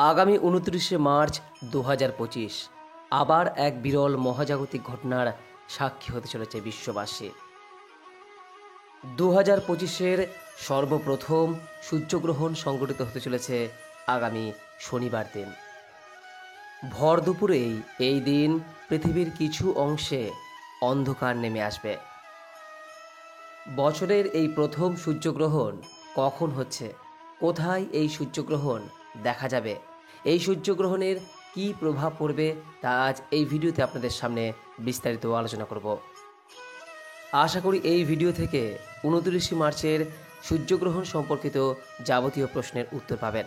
আগামী ২৯শে মার্চ ২০২৫ আবার এক বিরল মহাজাগতিক ঘটনার সাক্ষী হতে চলেছে বিশ্ববাসী। ২০২৫-এর সর্বপ্রথম সূর্যগ্রহণ সংঘটিত হতে চলেছে আগামী শনিবার দিন। ভর দুপুরেই এই দিন পৃথিবীর কিছু অংশে অন্ধকার নেমে আসবে। বছরের এই প্রথম সূর্যগ্রহণ কখন হচ্ছে, কোথায় এই সূর্যগ্রহণ দেখা যাবে, এই সূর্যগ্রহণের কী প্রভাব পড়বে তা আজ এই ভিডিওতে আপনাদের সামনে বিস্তারিত আলোচনা করব। আশা করি এই ভিডিও থেকে 29 মার্চের সূর্যগ্রহণ সম্পর্কিত যাবতীয় প্রশ্নের উত্তর পাবেন।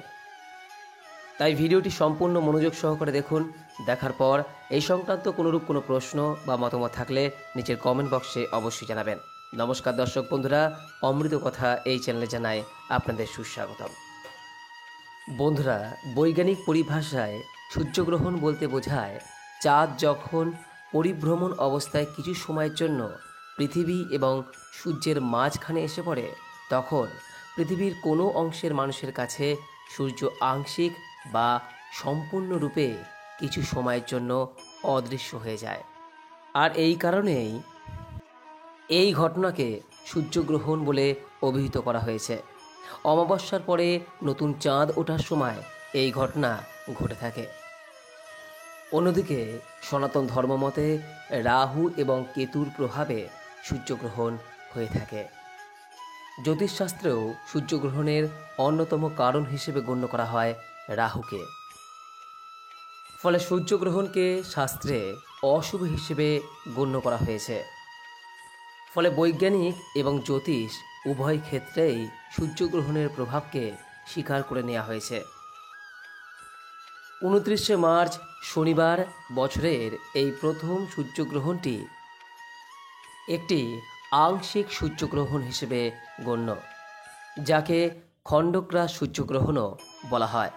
তাই ভিডিওটি সম্পূর্ণ মনোযোগ সহকারে দেখুন। দেখার পর এই সংক্রান্ত কোনোরূপ কোনো প্রশ্ন বা মতামত থাকলে নিচের কমেন্ট বক্সে অবশ্যই জানাবেন। নমস্কার দর্শক বন্ধুরা, অমৃত কথা এই চ্যানেলে জানাই আপনাদের সুস্বাগতম। বন্ধুরা, বৈজ্ঞানিক পরিভাষায় সূর্যগ্রহণ বলতে বোঝায় চাঁদ যখন পরিভ্রমণ অবস্থায় কিছু সময়ের জন্য পৃথিবী এবং সূর্যের মাঝখানে এসে পড়ে, তখন পৃথিবীর কোনো অংশের মানুষের কাছে সূর্য আংশিক বা সম্পূর্ণরূপে কিছু সময়ের জন্য অদৃশ্য হয়ে যায়। আর এই কারণেই এই ঘটনাকে সূর্যগ্রহণ বলে অভিহিত করা হয়েছে। অমাবস্যার পরে নতুন চাঁদ ওঠার সময় এই ঘটনা ঘটে থাকে। অন্যদিকে সনাতন ধর্মমতে রাহু এবং কেতুর প্রভাবে সূর্যগ্রহণ হয়ে থাকে। জ্যোতিষশাস্ত্রেও সূর্যগ্রহণের অন্যতম কারণ হিসেবে গণ্য করা হয় রাহুকে। ফলে সূর্যগ্রহণকে শাস্ত্রে অশুভ হিসেবে গণ্য করা হয়েছে। ফলে বৈজ্ঞানিক এবং জ্যোতিষ উভয় ক্ষেত্রেই সূর্যগ্রহণের প্রভাবকে স্বীকার করে নেওয়া হয়েছে। 29শে মার্চ শনিবার বছরের এই প্রথম সূর্যগ্রহণটি একটি আংশিক সূর্যগ্রহণ হিসেবে গণ্য, যাকে খণ্ডগ্রাস সূর্যগ্রহণও বলা হয়।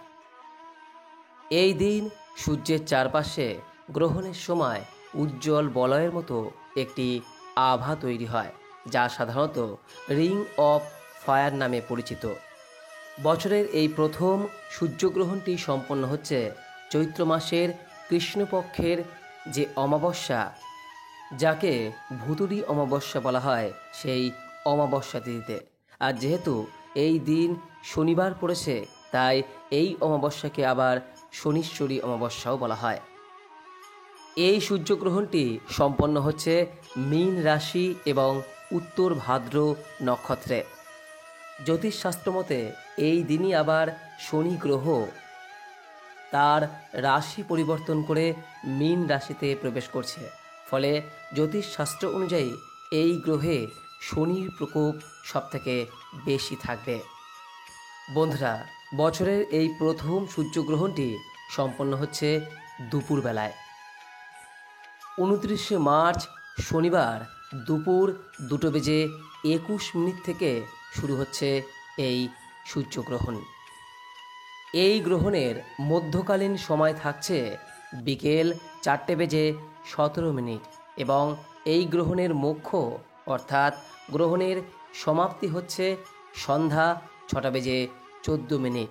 এই দিন সূর্যের চারপাশে গ্রহণের সময় উজ্জ্বল বলয়ের মতো একটি আভা তৈরি হয়, যা সাধারণত রিং অফ ফায়ার নামে পরিচিত। বছরের এই প্রথম সূর্যগ্রহণটি সম্পন্ন হচ্ছে চৈত্র মাসের কৃষ্ণপক্ষের যে অমাবস্যা, যাকে ভুতুড়ি অমাবস্যা বলা হয়, সেই অমাবস্যা তিথিতে। আর যেহেতু এই দিন শনিবার পড়েছে, তাই এই অমাবস্যাকে আবার শনিশ্বরী অমাবস্যাও বলা হয়। এই সূর্যগ্রহণটি সম্পন্ন হচ্ছে মীন রাশি এবং উত্তর ভাদ্র নক্ষত্রে। জ্যোতিষশাস্ত্র মতে এই দিনই আবার শনি গ্রহ তার রাশি পরিবর্তন করে মীন রাশিতে প্রবেশ করছে। ফলে জ্যোতিষশাস্ত্র অনুযায়ী এই গ্রহে শনির প্রকোপ সবথেকে বেশি থাকবে। বন্ধুরা, বছরের এই প্রথম সূর্যগ্রহণটি সম্পন্ন হচ্ছে দুপুরবেলায়। 29শে মার্চ শনিবার দুপুর 2:21 থেকে শুরু হচ্ছে এই সূর্যগ্রহণ। এই গ্রহণের মধ্যকালীন সময় থাকছে বিকেল 4:17 এবং এই গ্রহণের মোক্ষ অর্থাৎ গ্রহণের সমাপ্তি হচ্ছে সন্ধ্যা 6:14।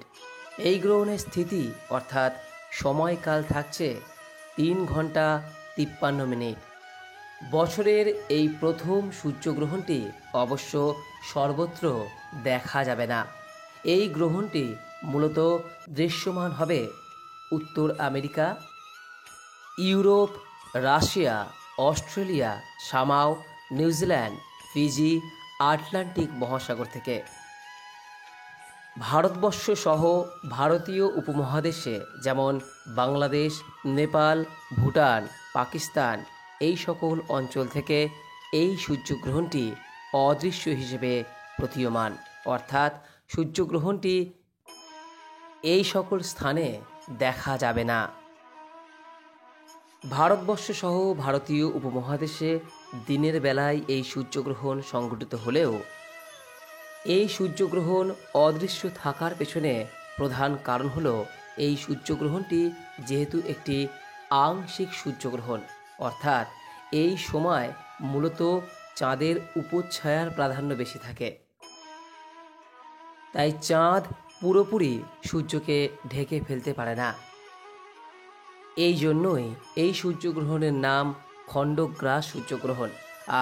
এই গ্রহণের স্থিতি অর্থাৎ সময়কাল থাকছে 3 ঘন্টা 53 মিনিট। বছরের এই প্রথম সূর্যগ্রহণটি অবশ্য সর্বত্র দেখা যাবে না। এই গ্রহণটি মূলত দৃশ্যমান হবে উত্তর America, Europe, Russia, Australia, Samoa, New Zealand, Fiji, Atlantic মহাসাগর থেকে। ভারতবর্ষ সহ ভারতীয় উপমহাদেশে যেমন বাংলাদেশ, নেপাল, ভুটান, পাকিস্তান এই সকল অঞ্চল থেকে এই সূর্যগ্রহণটি অদৃশ্য হিসেবে প্রতীয়মান, অর্থাৎ সূর্যগ্রহণটি এই সকল স্থানে দেখা যাবে না। ভারতবর্ষ সহ ভারতীয় উপমহাদেশে দিনের বেলায় এই সূর্যগ্রহণ সংঘটিত হলেও এই সূর্যগ্রহণ অদৃশ্য থাকার পেছনে প্রধান কারণ হলো এই সূর্যগ্রহণটি যেহেতু একটি আংশিক সূর্যগ্রহণ, অর্থাৎ এই সময় মূলত চাঁদের উপচ্ছায়ার প্রাধান্য বেশি থাকে। তাই চাঁদ পুরোপুরি সূর্যকে ঢেকে ফেলতে পারে না। এই জন্যই এই সূর্যগ্রহণের নাম খণ্ডগ্রাস সূর্যগ্রহণ।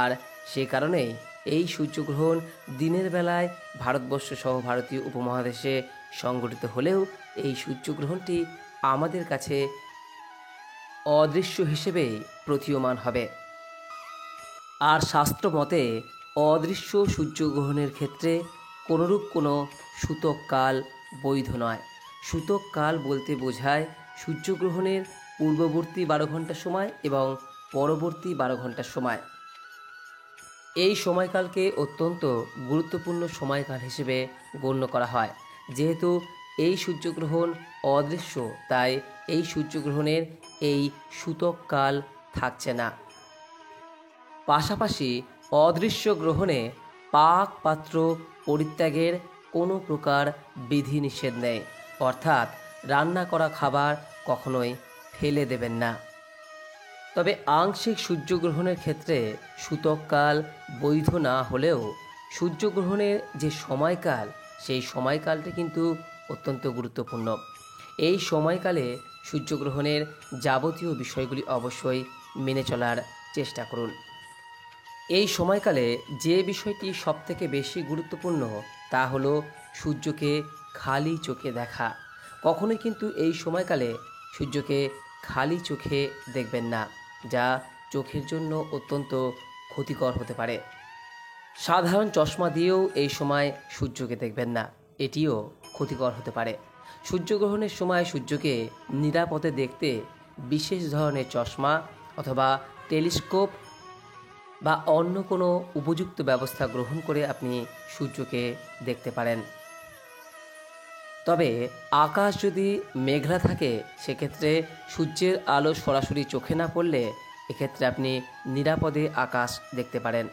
আর সে কারণেই এই সূর্যগ্রহণ দিনের বেলায় ভারতবর্ষ সহ ভারতীয় উপমহাদেশে সংঘটিত হলেও এই সূর্যগ্রহণটি আমাদের কাছে অদৃশ্য হিসেবেই প্রতীয়মান হবে। আর শাস্ত্র মতে অদৃশ্য সূর্যগ্রহণের ক্ষেত্রে কোনোরূপ কোনো সূতক কাল বৈধ নয়। সূতক কাল বলতে বোঝায় সূর্যগ্রহণের পূর্ববর্তী 12 ঘন্টা সময় এবং পরবর্তী 12 ঘন্টার সময়। এই সময়কালকে অত্যন্ত গুরুত্বপূর্ণ সময়কাল হিসেবে গণ্য করা হয়। যেহেতু এই সূর্যগ্রহণ অদৃশ্য, তাই এই সূর্যগ্রহণের এই সূতক কাল থাকছে না। পাশাপাশি অদৃশ্য গ্রহণে পাক পাত্র পরিত্যাগের কোনো প্রকার বিধিনিষেধ নেই, অর্থাৎ রান্না করা খাবার কখনোই ফেলে দেবেন না। তবে আংশিক সূর্যগ্রহণের ক্ষেত্রে সূতককাল বৈধ না হলেও সূর্যগ্রহণের যে সময়কাল, সেই সময়কালটি কিন্তু অত্যন্ত গুরুত্বপূর্ণ। এই সময়কালে সূর্যগ্রহণের যাবতীয় বিষয়গুলি অবশ্যই মেনে চলার চেষ্টা করুন। এই সময়কালে যে বিষয়টি সবথেকে বেশি গুরুত্বপূর্ণ তা হলো সূর্যকে খালি চোখে দেখা। কখনোই কিন্তু এই সময়কালে সূর্যকে খালি চোখে দেখবেন না, যা চোখের জন্য অত্যন্ত ক্ষতিকর হতে পারে। সাধারণ চশমা দিয়েও এই সময় সূর্যকে দেখবেন না, এটিও ক্ষতিকর হতে পারে। সূর্যগ্রহণের সময় সূর্যকে নিরাপদে দেখতে বিশেষ ধরনের চশমা অথবা টেলিস্কোপ বা অন্য কোনো উপযুক্ত ব্যবস্থা গ্রহণ করে আপনি সূর্যকে দেখতে পারেন। তবে আকাশ যদি মেঘলা থাকে, সেক্ষেত্রে সূর্যের আলো সরাসরি চোখে না পড়লে এক্ষেত্রে আপনি নিরাপদে আকাশ দেখতে পারেন।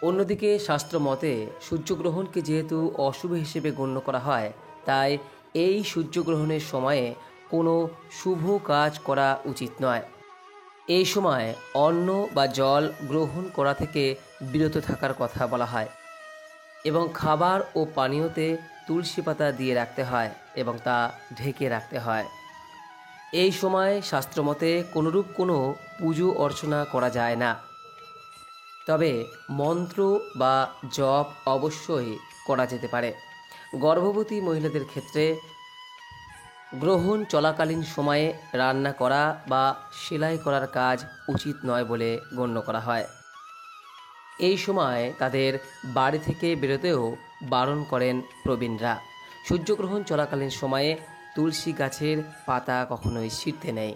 অন্যদিকে শাস্ত্র মতে সূর্যগ্রহণকে যেহেতু অশুভ হিসেবে গণ্য করা হয়, তাই এই সূর্যগ্রহণের সময়ে কোনো শুভ কাজ করা উচিত নয়। এই সময় অন্ন বা জল গ্রহণ করা থেকে বিরত থাকার কথা বলা হয় এবং খাবার ও পানীয়তে তুলসী পাতা দিয়ে রাখতে হয় এবং তা ঢেকে রাখতে হয়। এই সময় শাস্ত্রমতে কোনোরূপ কোনো পুজো অর্চনা করা যায় না, তবে মন্ত্র বা জপ অবশ্যই করা যেতে পারে। গর্ভবতী মহিলাদের ক্ষেত্রে গ্রহণ চলাকালীন সময়ে রান্না করা বা সেলাই করার কাজ উচিত নয় বলে গণ্য করা হয়। এই সময় তাদের বাড়ি থেকে বেরোতেও বারণ করেন প্রবীণরা। সূর্যগ্রহণ চলাকালীন সময়ে তুলসী গাছের পাতা কখনোই ছিঁড়তে নেই।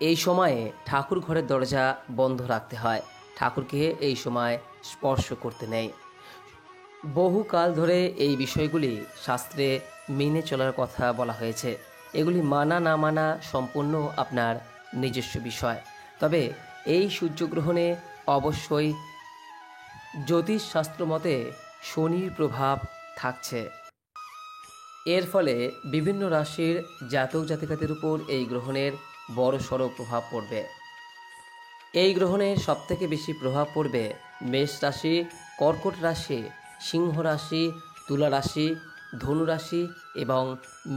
এই সময়ে ঠাকুর ঘরের দরজা বন্ধ রাখতে হয়, ঠাকুরকে এই সময় স্পর্শ করতে নেই। বহুকাল ধরে এই বিষয়গুলি শাস্ত্রে মেনে চলার কথা বলা হয়েছে। এগুলি মানা না মানা সম্পূর্ণ আপনার নিজস্ব বিষয়। তবে এই সূর্যগ্রহণে অবশ্যই জ্যোতিষশাস্ত্র মতে শনির প্রভাব থাকছে। এর ফলে বিভিন্ন রাশির জাতক জাতিকাদের উপর এই গ্রহণের বড়সড় প্রভাব পড়বে। এই গ্রহণের সবথেকে বেশি প্রভাব পড়বে মেষ রাশি, কর্কট রাশি, সিংহ রাশি, তুলা রাশি, ধনু রাশি এবং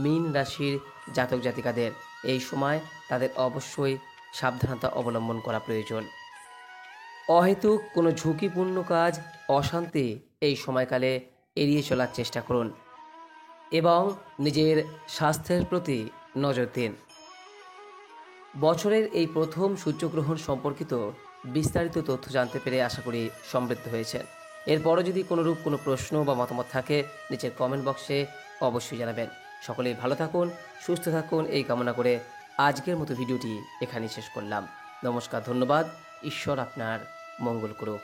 মীন রাশির জাতক জাতিকাদের। এই সময় তাদের অবশ্যই সাবধানতা অবলম্বন করা প্রয়োজন। অহেতুক কোনো ঝুঁকিপূর্ণ কাজ, অশান্তি এই সময়কালে এড়িয়ে চলার চেষ্টা করুন এবং নিজের স্বাস্থ্যের প্রতি নজর দিন। বছরের এই প্রথম সূর্যগ্রহণ সম্পর্কিত বিস্তারিত তথ্য জানতে পেরে আশা করি সমৃদ্ধ হয়েছেন। এরপরও যদি কোনোরূপ কোনো প্রশ্ন বা মতামত থাকে নিচের কমেন্ট বক্সে অবশ্যই জানাবেন। সকলেই ভালো থাকুন, সুস্থ থাকুন এই কামনা করে আজকের মতো ভিডিওটি এখানেই শেষ করলাম। নমস্কার, ধন্যবাদ। ঈশ্বর আপনার মঙ্গল করুক।